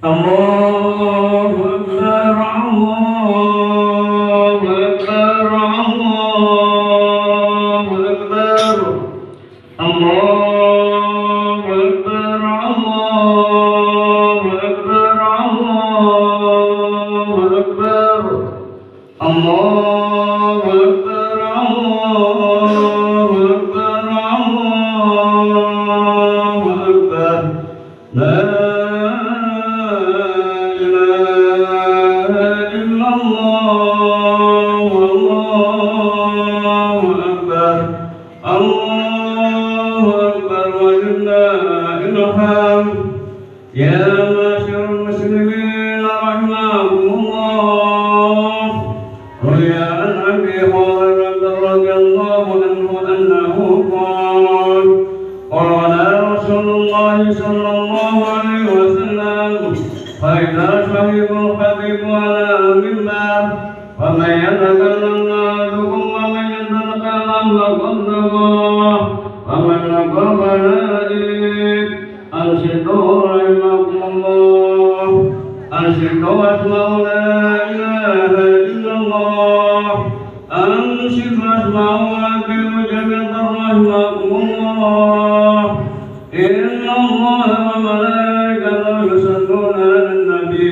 الله أكبر الله أكبر الله أكبر الله أكبر الله أكبر الله أكبر الله أكبر الله أكبر الله أكبر لا إله إلا الله والله أكبر الله أكبر ولله الحمد يا معشر المسلمين رحمكم الله روي عن أبي هريرة رضي الله عنه أنه قال قال رسول الله صلى الله عليه وسلم فإذا شهد الخطيب على المنبر ومن يتكلم نادكم ومن يتكلم لقدمه ومن نقم ناديك أنشدوا رحمكم الله أنشدوا أسماء لا إله إلا الله أنشدوا أسماء وأكلوا جميعا رحمكم الله إن الله وملائكته يصلون على النبي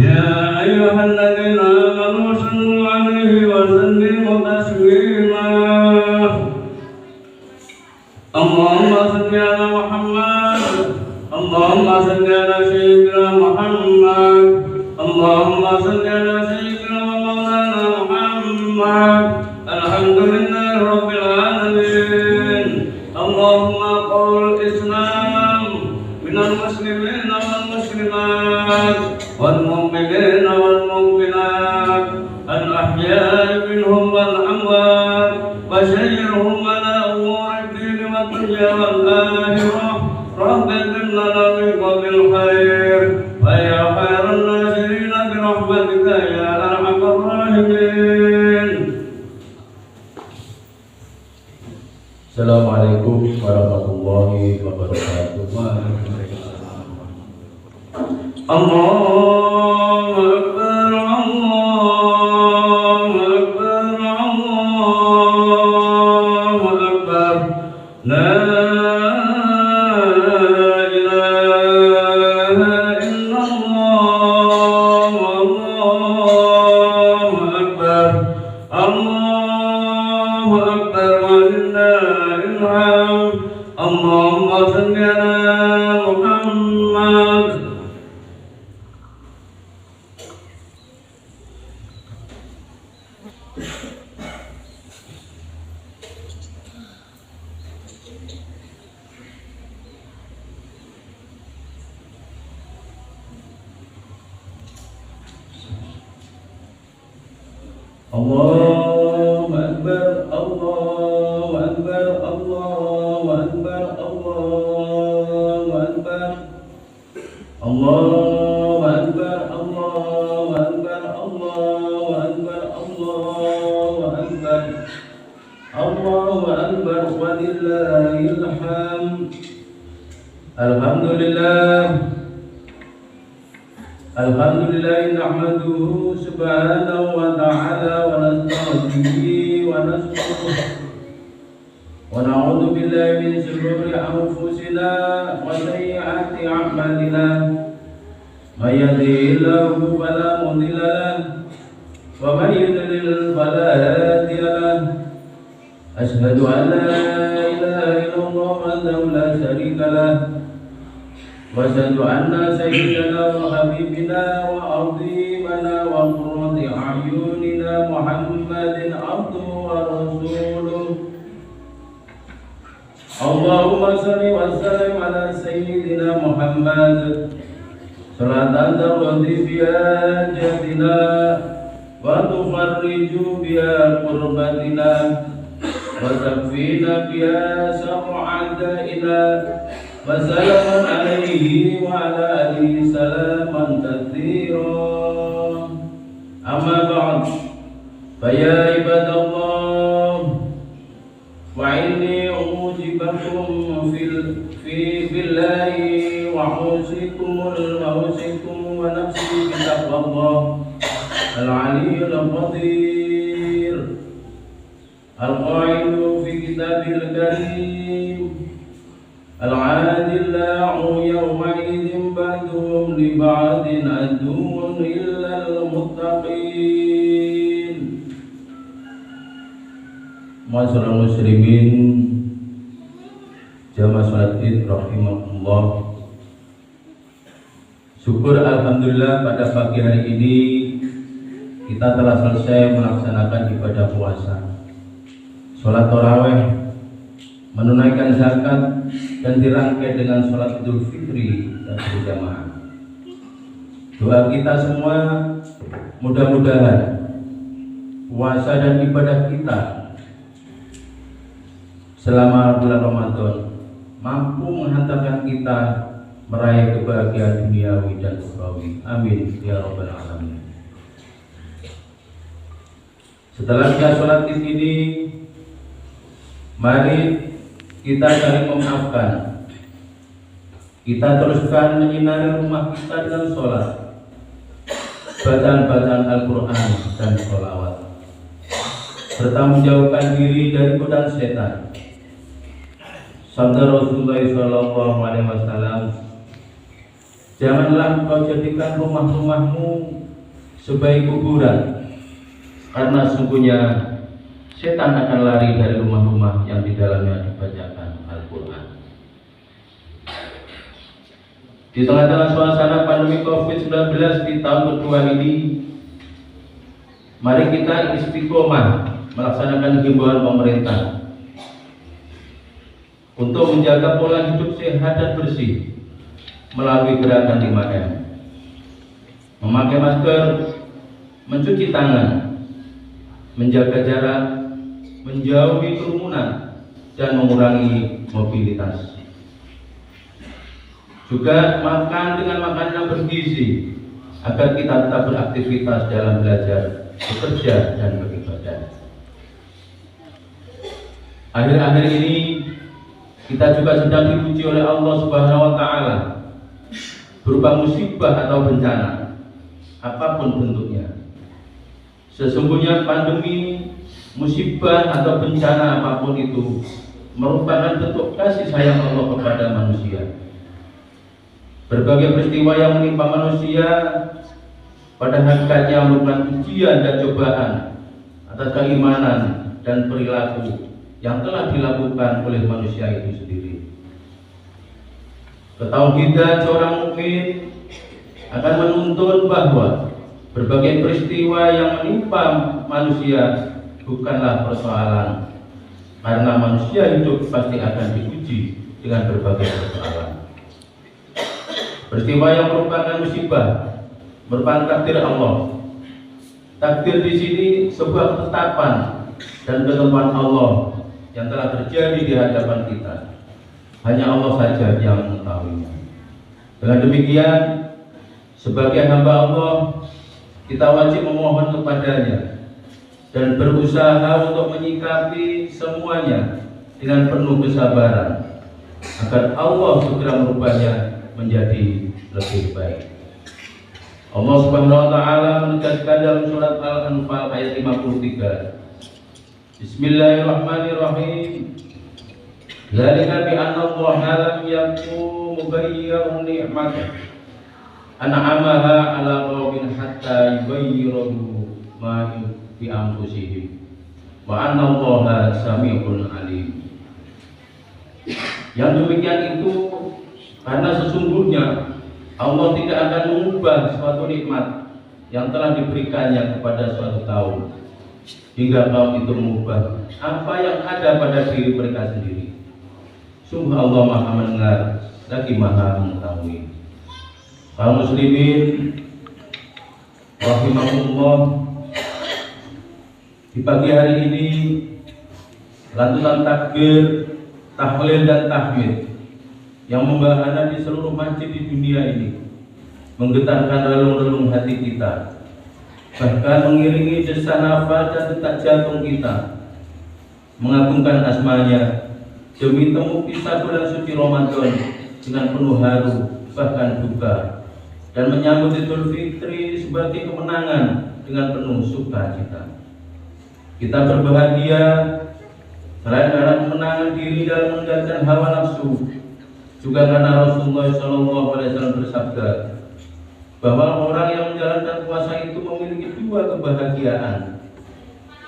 يا أيها الذين آمنوا صلوا عليه وسلموا تسليما اللهم صل على محمد اللهم صل على سيدنا محمد اللهم صل على سيدنا ومولانا محمد الحمد لله رب العالمين اللهم قل الإسلام من المسلمين والمسلمات والمؤمنين والمؤمنات الأحياء منهم والأموات وشيرهم على أمور الدين والدنيا والآخرة رب لنا من قبل الخير ويا خير الناصرين برحمتك يا أرحم الراحمين. Assalamualaikum warahmatullahi wabarakatuh. الله أكبر الله أكبر الله أكبر لا إله إلا الله والله أكبر الله أكبر ولله الحمد اللهم صل على محمد. Allahu Akbar, Allahu Akbar, Allahu Akbar, Allahu Akbar, Allahu Akbar, Allahu Akbar, Allahu Akbar, Allahu Akbar, Allahu Akbar, walillahil hamd. Alhamdulillah. Alhamdulillah nahmaduhu subhanahu wa ta'ala wa nastaghfiruhu wa nastaghfiruh wa na'udzu billahi min shururi anfusina wa sayyiati a'malina may yahdihillahu fala mudilla lahu wa may yudlil fala hadiya lahu ashhadu an la ilaha illallah wahdahu la sharika lahu وأشهد أن سيدنا وحبيبنا وعظيمنا وقرة أعيننا محمد عبده ورسوله اللهم صل وسلم على سيدنا محمد صلاة تقضي بها حاجتنا وتفرج بها قربتنا وتكفينا بها شر أعدائنا وسلام عليه وعلى آله سلاما كثيرا أما بعد فيا عباد الله وإني أوجبكم في الله أوصيكم ونفسي بتقوى الله العلي القدير القائل في كتابه الكريم العادل لا يومئذ بعضهم لبعض عدو إلا المتقين. Masyaallah muslimin jamaah salat Id rahimakumullah. Syukur alhamdulillah pada pagi hari ini kita telah selesai melaksanakan ibadah puasa, sholat tarawih, menunaikan zakat, dan dirangkai dengan sholat Idul Fitri dan berjamaah. Doa kita semua mudah-mudahan puasa dan ibadah kita selama bulan Ramadan mampu menghantarkan kita meraih kebahagiaan duniawi dan ukhrawi. Amin ya rabbal alamin. Setelah kita sholat Id ini, mari kita saling memaafkan. Kita teruskan menyinari rumah kita dengan sholat, bacaan-bacaan Al-Quran dan sholawat, serta menjauhkan diri dari godaan setan. Sabda Rasulullah SAW, janganlah kau jadikan rumah-rumahmu sebagai kuburan, karena sungguhnya setan akan lari dari rumah-rumah yang di dalamnya dibacakan Al-Quran. Di tengah-tengah suasana pandemi COVID-19 di tahun kedua ini, mari kita istiqomah melaksanakan himbauan pemerintah untuk menjaga pola hidup sehat dan bersih melalui gerakan 5M, memakai masker, mencuci tangan, menjaga jarak, menjauhi kerumunan, dan mengurangi mobilitas. Juga makan dengan makanan yang bergizi agar kita tetap beraktivitas dalam belajar, bekerja, dan beribadah. Akhir-akhir ini kita juga sedang diuji oleh Allah Subhanahu wa Ta'ala berupa musibah atau bencana, apapun bentuknya. Sesungguhnya pandemi, musibah atau bencana apapun itu merupakan bentuk kasih sayang Allah kepada manusia. Berbagai peristiwa yang menimpa manusia pada hakikatnya merupakan ujian dan cobaan atas keimanan dan perilaku yang telah dilakukan oleh manusia itu sendiri. Ketauhidan seorang mukmin akan menuntun bahwa berbagai peristiwa yang menimpa manusia bukanlah persoalan, karena manusia hidup pasti akan diuji dengan berbagai persoalan. Peristiwa yang merupakan musibah merupakan takdir Allah. Takdir di sini sebuah ketetapan dan ketentuan Allah yang telah terjadi di hadapan kita. Hanya Allah saja yang mengetahuinya. Dengan demikian, sebagai hamba Allah, kita wajib memohon kepadanya dan berusaha untuk menyikapi semuanya dengan penuh kesabaran agar Allah segera merubahnya menjadi lebih baik. Allah Subhanahu wa Ta'ala menegaskan dalam surat Al-Anfal ayat 53, Bismillahirrahmanirrahim. Dzalika bi anna Allah lam yakun mughayyiran ni'matan an'amaha 'ala qaumin hatta yughayyiru ma bi anfusihim wa anna Allaha sami'un 'alim. Yang demikian itu karena sesungguhnya Allah tidak akan mengubah suatu nikmat yang telah diberikannya kepada suatu kaum hingga kaum itu mengubah apa yang ada pada diri mereka sendiri. Sungguh Allah Maha mendengar lagi Maha mengetahui. Kaum muslimin rahimakumullah, di pagi hari ini lantunan takbir, tahlil dan tahmid yang membahana di seluruh masjid di dunia ini menggetarkan relung-relung hati kita, bahkan mengiringi desak nafas dan detak jantung kita, mengagungkan asmanya demi temu kisah bulan suci Ramadan dengan penuh haru bahkan duka, dan menyambut Idul Fitri sebagai kemenangan dengan penuh sukacita. Kita berbahagia selain karena kemenangan diri dalam meninggalkan hawa nafsu, juga karena Rasulullah SAW bersabda bahwa orang yang menjalankan puasa itu memiliki dua kebahagiaan.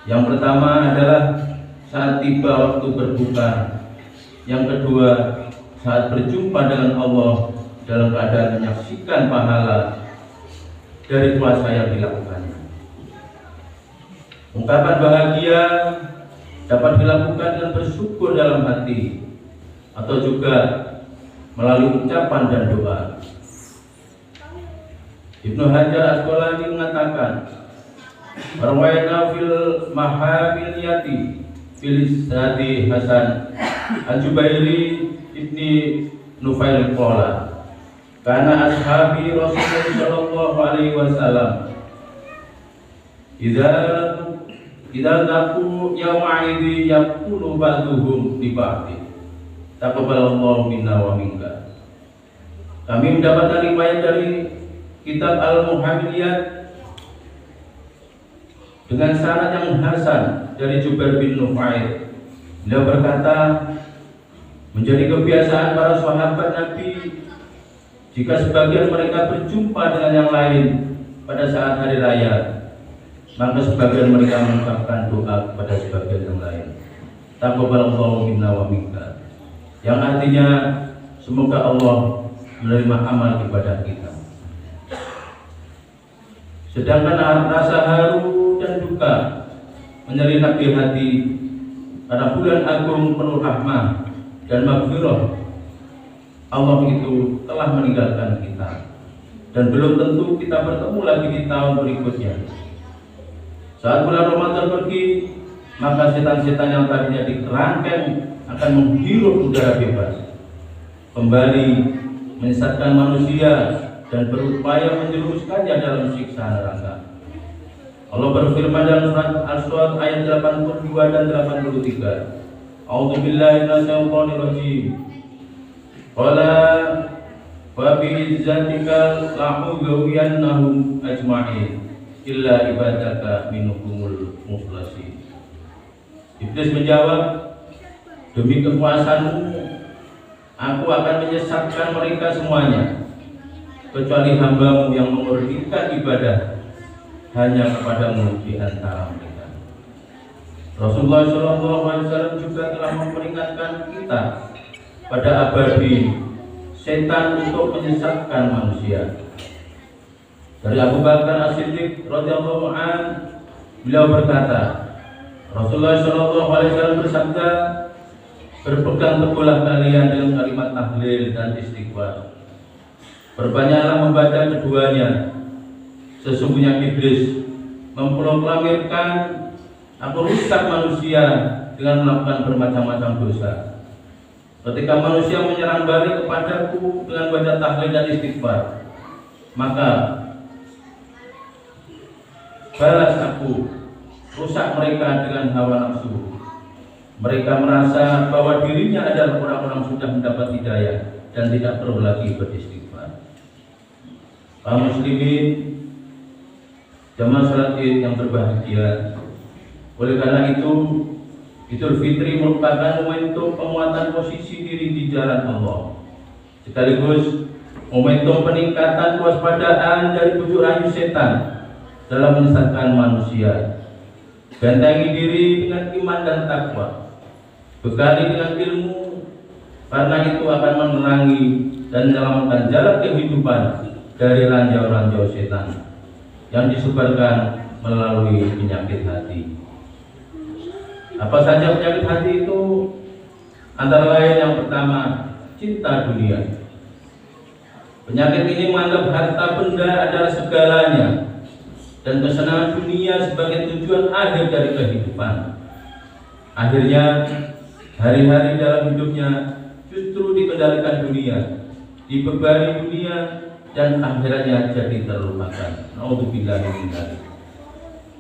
Yang pertama adalah saat tiba waktu berbuka. Yang kedua, saat berjumpa dengan Allah dalam keadaan menyaksikan pahala dari puasa yang dilakukannya. Ungkapan bahagia dapat dilakukan dengan bersyukur dalam hati atau juga melalui ucapan dan doa. Ibnu Hajar Asqalani mengatakan, "Rawaina fil mahamil yati fil isnadi Hasan Al-Jubairi ibni Nufail qala kana ashabi Rasulullah sallallahu alaihi wasallam idza taqu yawma'idhi yaqulu ba'duhum li ba'di taqabbalallahu minna wa minka." Kami mendapatkan riwayat dari kitab Al-Muhammadiyat dengan sanad yang hasan dari Jubair bin Nufail. Beliau berkata, menjadi kebiasaan para sahabat Nabi jika sebagian mereka berjumpa dengan yang lain pada saat hari raya, maka sebagian mereka mengucapkan doa kepada sebagian yang lain, taqabbalallahu minna wa minka, yang artinya semoga Allah menerima amal ibadah kita. Sedangkan rasa haru dan duka menyelinap di hati karena bulan agung penuh rahmah dan maghfirah. Allah itu telah meninggalkan kita dan belum tentu kita bertemu lagi di tahun berikutnya. Saat bulan Ramadan pergi, maka setan-setan yang tadinya dikerangkeng akan menghirup udara bebas, kembali menyesatkan manusia dan berupaya menjerumuskannya dalam siksa neraka. Allah berfirman dalam surat Al-Aswad ayat 82 dan 83. A'udzubillahi minasyaitonir rajim. Qala wa bi izzatika la'ughwiyannahum ajma'in illa ibadaka minhumul mukhlasin. Iblis menjawab, demi kekuasaanmu aku akan menyesatkan mereka semuanya kecuali hambamu yang memurnikan ibadah hanya kepadamu di antara mereka. Rasulullah SAW juga telah memperingatkan kita pada abadi setan untuk menyesatkan manusia. Dari Abu Bakar As-Siddiq radhiyallahu anhu, beliau berkata, Rasulullah SAW bersabda, berpegang teguhlah kalian dengan kalimat tahlil dan istighfar. Perbanyaklah membaca keduanya. Sesungguhnya iblis memproklamirkan aku rusak manusia dengan melakukan bermacam-macam dosa. Ketika manusia menyerang balik kepadaku dengan baca tahlil dan istighfar, maka balas aku, rusak mereka dengan hawa nafsu. Mereka merasa bahwa dirinya adalah orang-orang sudah mendapat hidayah dan tidak perlu lagi beristighfar. Kaum muslimin, jamaah salat Id yang berbahagia, oleh karena itu Idul Fitri merupakan momentum penguatan posisi diri di jalan Allah, sekaligus momentum peningkatan kewaspadaan dari bujuk rayu setan dalam menyesatkan manusia. Bentengi diri dengan iman dan takwa, bekali dengan ilmu, karena itu akan menerangi dan menyelamatkan jalan kehidupan dari ranjau-ranjau setan yang disebarkan melalui penyakit hati. Apa saja penyakit hati itu? Antara lain yang pertama, cinta dunia. Penyakit ini menganggap harta benda adalah segalanya dan kesenangan dunia sebagai tujuan akhir dari kehidupan. Akhirnya hari-hari dalam hidupnya justru dikendalikan dunia, dibebani dunia, dan akhiratnya jadi terlupakan. Nauzubillahi min dzalik.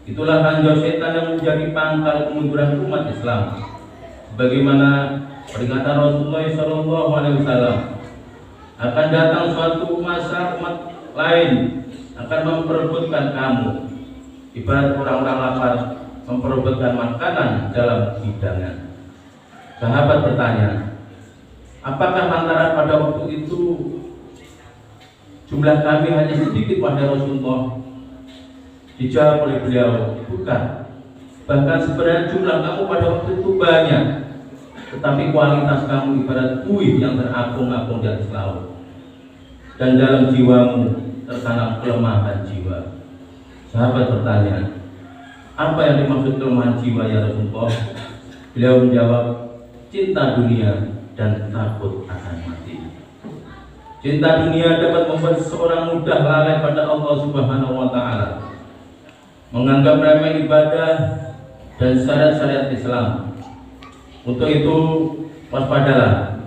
Itulah ranjau setan yang menjadi pangkal kemunduran umat Islam. Sebagaimana peringatan Rasulullah SAW, Akan datang suatu masa umat lain akan memperebutkan kamu, ibarat orang-orang lapar memperebutkan makanan dalam hidangan. Sahabat bertanya, apakah lantaran pada waktu itu jumlah kami hanya sedikit wahai Rasulullah? Dijawab oleh beliau, bukan. Bahkan sebenarnya jumlah kamu pada waktu itu banyak, tetapi kualitas kamu ibarat buih yang terapung-apung di atas laut, dan dalam jiwamu tertanam kelemahan jiwa. Sahabat bertanya, apa yang dimaksud kelemahan jiwa ya Rasulullah? Beliau menjawab, cinta dunia dan takut akan mati. Cinta dunia dapat membuat seseorang mudah lalai pada Allah Subhanahu wa Ta'ala, menganggap remeh ibadah dan syariat-syariat Islam. Untuk itu waspadalah,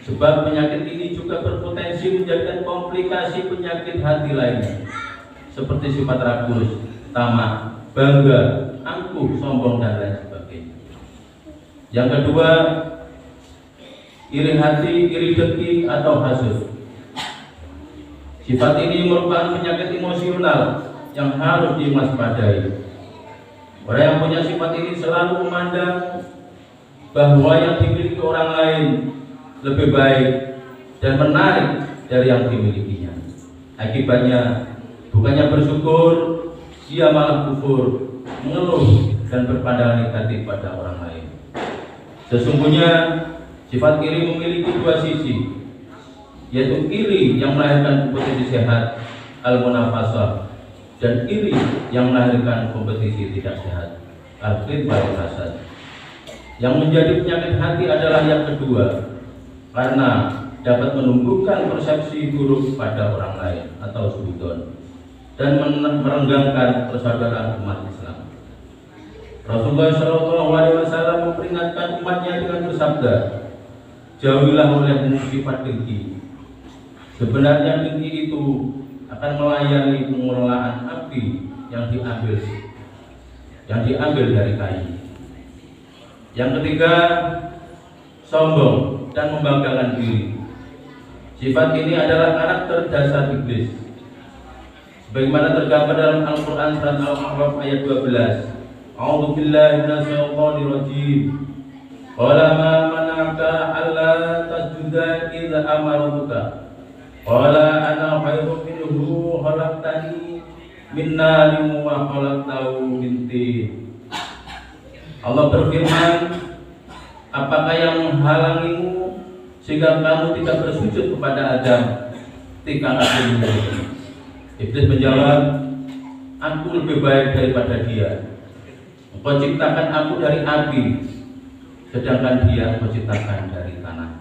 sebab penyakit ini juga berpotensi menjadikan komplikasi penyakit hati lainnya, seperti sifat rakus, tamak, bangga, angkuh, sombong, dan lain sebagainya. Yang kedua, iri hati, iri dengki, atau hasud. Sifat ini merupakan penyakit emosional yang harus diwaspadai. Orang yang punya sifat ini selalu memandang bahwa yang dimiliki orang lain lebih baik dan menarik dari yang dimilikinya. Akibatnya, bukannya bersyukur, dia malah kufur, mengeluh, dan berpandangan negatif pada orang lain. Sesungguhnya sifat iri memiliki dua sisi, yaitu iri yang melahirkan kompetisi sehat, al-munafasah, dan iri yang melahirkan kompetisi tidak sehat, al-khidbah wal hasad. Yang menjadi penyakit hati adalah yang kedua, karena dapat menumbuhkan persepsi buruk pada orang lain atau suudon, dan merenggangkan persaudaraan umat Islam. Rasulullah SAW memperingatkan umatnya dengan bersabda, jauhilah olehmu sifat dengki. Sebenarnya dengki itu akan melayani pengelolaan api yang diambil dari kayu. Yang ketiga, sombong dan membanggakan diri. Sifat ini adalah karakter dasar iblis, sebagaimana tergambar dalam Al-Quran surat Al-A'raf ayat 12. A'udzu billahi minasyaitonir rajim. Qala ma mana'aka alla tasjuda idza amartuka. Qala ana khairun minhu khalaqtani min narin wa khalaqtahu min tin. Allah berfirman, apakah yang menghalangimu sehingga kamu tidak bersujud kepada Adam ketika aku membuatmu? Iblis menjawab, aku lebih baik daripada dia. Engkau ciptakan aku dari api, sedangkan dia engkau ciptakan dari tanah.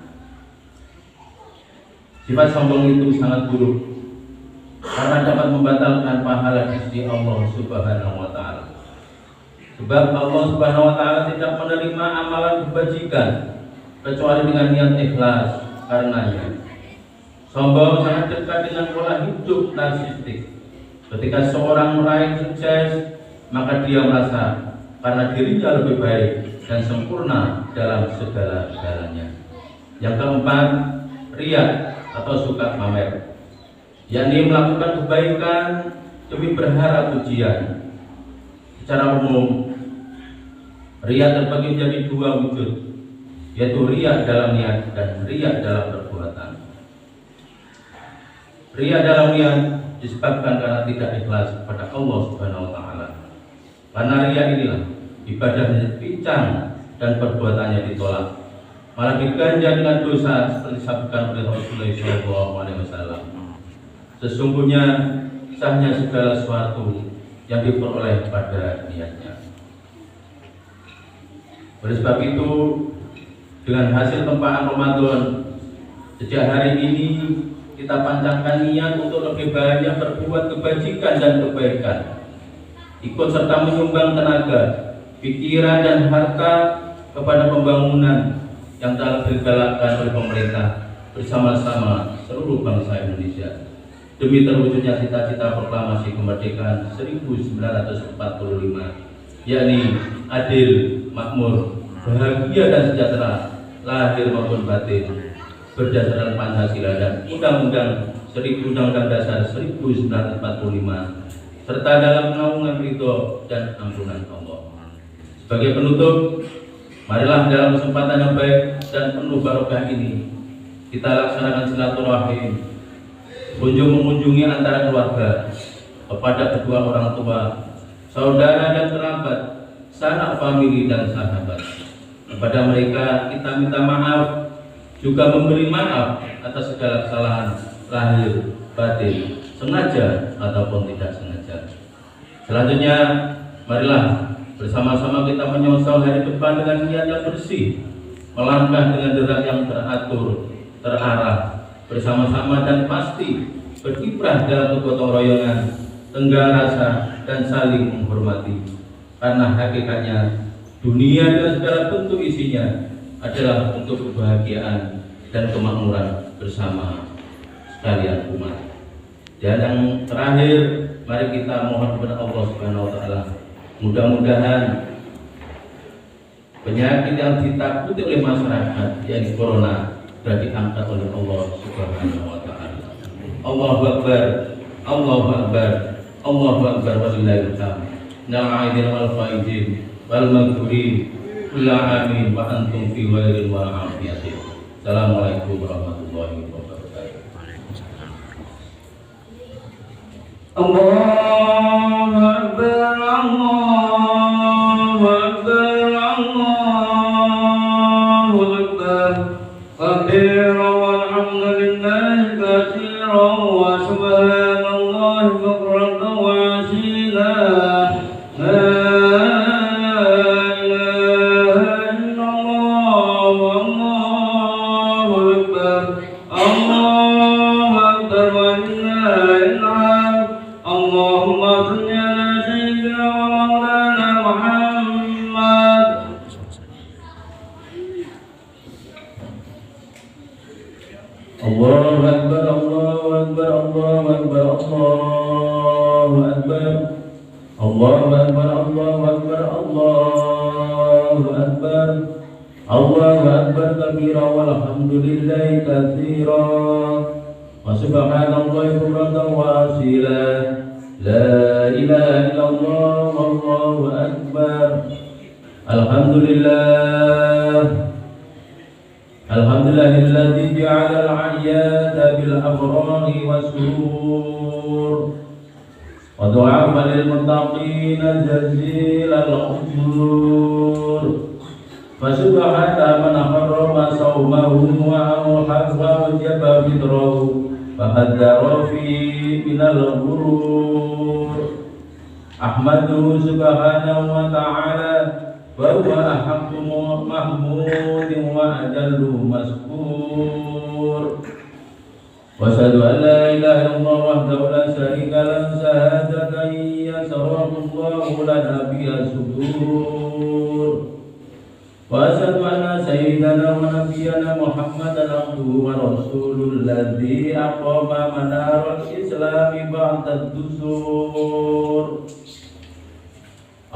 Sifat sombong itu sangat buruk karena dapat membatalkan pahala di sisi Allah Subhanahu wa Ta'ala. Sebab Allah Subhanahu wa Ta'ala tidak menerima amalan kebajikan kecuali dengan niat ikhlas. Karenanya sombong sangat dekat dengan pola hidup narsistik. Ketika seorang meraih sukses, maka dia merasa karena dirinya lebih baik dan sempurna dalam segala-galanya. Yang keempat, riya atau suka pamer, yakni melakukan kebaikan demi berharap pujian. Secara umum, riya terbagi menjadi dua wujud, yaitu riya dalam niat dan riya dalam perbuatan. Riya dalam niat disebabkan karena tidak ikhlas kepada Allah Subhanahu wa Ta'ala. Karena riya inilah ibadahnya pincang dan perbuatannya ditolak, malah diganjar dengan dosa seperti disabdakan oleh Rasulullah SAW. Sesungguhnya sahnya segala sesuatu yang diperoleh pada niatnya. Oleh sebab itu, dengan hasil tempaan Ramadan, sejak hari ini kita pancangkan niat untuk lebih banyak berbuat kebajikan dan kebaikan, ikut serta menyumbang tenaga, pikiran dan harta kepada pembangunan yang telah digalakkan oleh pemerintah bersama-sama seluruh bangsa Indonesia demi terwujudnya cita-cita proklamasi kemerdekaan 1945, yakni adil, makmur, bahagia dan sejahtera lahir maupun batin, berdasarkan Pancasila dan Undang-Undang Dasar 1945 serta dalam naungan ridho dan ampunan Allah. Sebagai penutup, marilah dalam kesempatan yang baik dan penuh barokah ini kita laksanakan silaturahim, mengunjungi antara keluarga, kepada kedua orang tua, saudara dan kerabat, sanak famili dan sahabat. Kepada mereka kita minta maaf, juga memberi maaf atas segala kesalahan lahir batin, sengaja ataupun tidak sengaja. Selanjutnya, marilah bersama-sama kita menyongsong hari depan dengan niat yang bersih, melangkah dengan gerak yang teratur, terarah, bersama-sama dan pasti berkiprah dalam kegotong royongan, tenggang rasa dan saling menghormati. Karena hakikatnya dunia dan segala bentuk isinya adalah untuk kebahagiaan dan kemakmuran bersama sekalian umat. Dan yang terakhir, mari kita mohon kepada Allah Subhanahu wa taala, mudah-mudahan penyakit yang ditakuti oleh masyarakat, yakni corona, sudah diangkat oleh Allah Subhanahu wa taala. Allahu akbar, Allahu akbar, Allahu akbar, wallahul hamd. Na'idil wal faizin wal maghfurin kullu amin wa antum fi khairin wa afiyatin. Assalamualaikum warahmatullahi wabarakatuh. Allahu akbar, Allahu akbar, Allahu akbar. Kabiran walhamdulillahi katsiran wa subhanallahi bukratan wa asila. Allahu akbar, Allahu akbar, Allahu akbar, Allahu akbar. Allahu akbar, Allahu akbar, Allahu akbar. Allahu akbar kabira walhamdulillahi katsira wa subhanallahi bukratan wa asila. La ilaha illallah wallahu akbar. Alhamdulillah. Alhamdulillahilladzi ja'ala al-'ayyada bil abrari was-surur wa du'a lil muttaqin jazilal ujur. Fa subhana man harrama sawmahu wa wajaba fitrahu fa hadzara fi minal ghurur. Ahmadu subhanahu wa ta'ala wa huwa ahaqqu mahmudin wa ajallu maskur. Wa asyhadu an la ilaha illallah wahdahu la syarika lahu syahadatan yasarahu Allahu lana biha sudur. Wa asyhadu anna sayyidana wa nabiyyana Muhammadan abduhu wa rasuluhu alladzi aqama manaral islami ba'da dusur.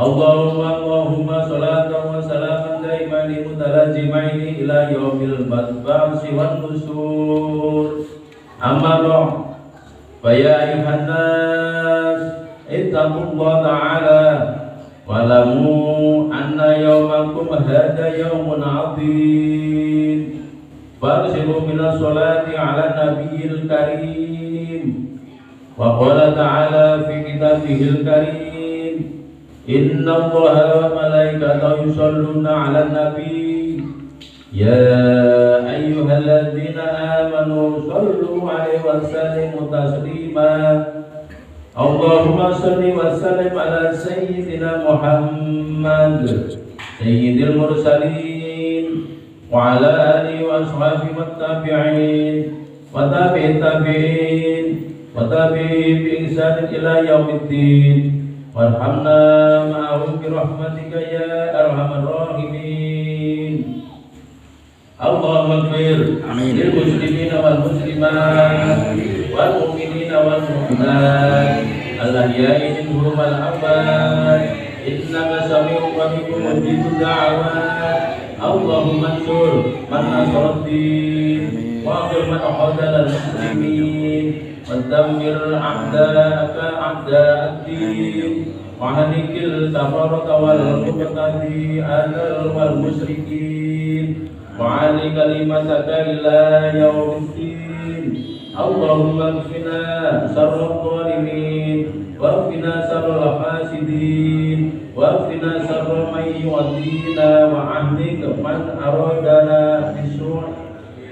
Allahumma salatan wa salaman daimani mutalazimaini ila yaumil ba'tsi wan nusur. Amma ba'd, fa ya ayuhan nas ittaqullaha ta'ala wa lamu anna yawmakum hadha yawmun 'adzim. Fa'ksiru minas salati 'ala nabiyil karim. Wa qala ta'ala fi kitabihil karim, Inna Allaha wa malaikatahu yusholluna 'alan nabi ya ayyuhalladzina amanu shollu 'alaihi wa sallimu taslima. Allahumma sholli wa sallim ala sayyidina Muhammad sayyidil mursalin wa ala alihi wa ashabihi wat tabi'in wa tabi'in tabi'in wa tabi'in bi ihsan ila yaumiddin. Warhamna ma'ahum bi rahmatika ya arhamar rahimin. Allahumma ighfir lil muslimina wal muslimat wal mu'minina wal mu'minat al-ahya'i minhum wal amwat innaka sami'un qaribun mujibud da'awat. Allahumma ansur man nasara ad-din واغفر من خذل المسلمين ودمر أعداءك أعداء الدين وهلك الكفرة والمبتدئين والمشركين وعلي كلمتك إلى يوم الدين اللهم اكفنا شر الظالمين واكفنا شر الحاسدين واكفنا شر من يؤذينا وعنك من أرادنا بسوء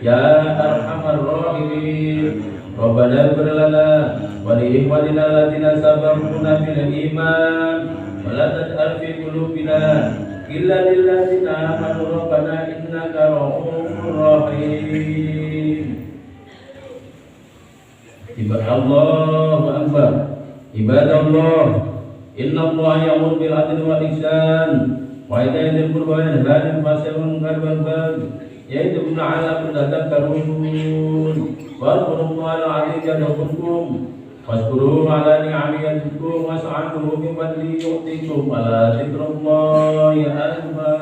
يا أرحم الراحمين ربنا اغفر لنا ولإخواننا الذين سبقونا بالإيمان ولا تجعل في قلوبنا إلا للذين آمنوا ربنا إنك رؤوف رحيم. الله أكبر. عباد الله إن الله يأمر بالعدل والإحسان وإيتاء ذي القربى وينهى عن الفحشاء والمنكر والبغي يعظكم لعلكم تذكرون واذكروا الله العظيم يذكركم واشكروه على نعمه يزدكم واسعدوا بفضله يؤتكم ولا ذكر الله أكبر.